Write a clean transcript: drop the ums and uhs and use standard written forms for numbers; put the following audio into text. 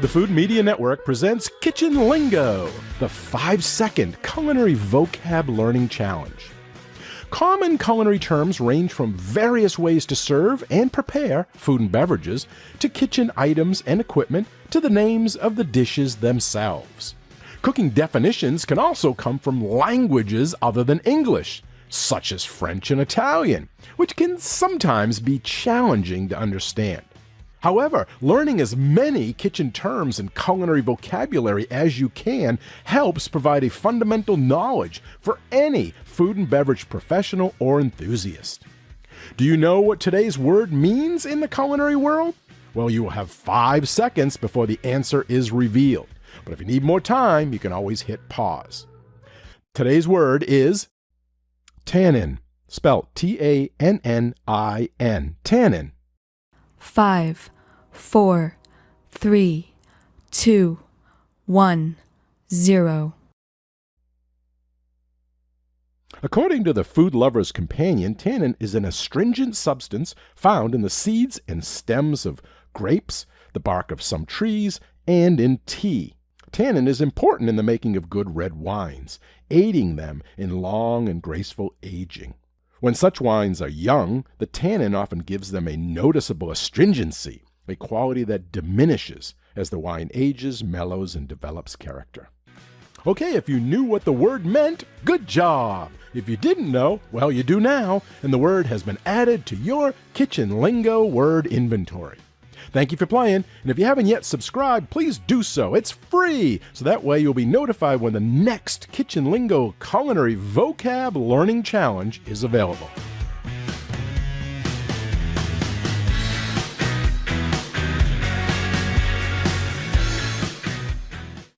The Food Media Network presents Kitchen Lingo, the 5-second culinary vocab learning challenge. Common culinary terms range from various ways to serve and prepare food and beverages, to kitchen items and equipment, to the names of the dishes themselves. Cooking definitions can also come from languages other than English, such as French and Italian, which can sometimes be challenging to understand. However, learning as many kitchen terms and culinary vocabulary as you can helps provide a fundamental knowledge for any food and beverage professional or enthusiast. Do you know what today's word means in the culinary world? Well, you will have 5 seconds before the answer is revealed. But if you need more time, you can always hit pause. Today's word is tannin, spelled Tannin, tannin. 5, 4, 3, 2, 1, 0. According to the Food Lover's Companion, tannin is an astringent substance found in the seeds and stems of grapes, the bark of some trees, and in tea. Tannin is important in the making of good red wines, aiding them in long and graceful aging. When such wines are young, the tannin often gives them a noticeable astringency, a quality that diminishes as the wine ages, mellows, and develops character. Okay, if you knew what the word meant, good job! If you didn't know, well, you do now, and the word has been added to your Kitchen Lingo word inventory. Thank you for playing, and if you haven't yet subscribed, please do so. It's free, so that way you'll be notified when the next Kitchen Lingo Culinary Vocab Learning Challenge is available.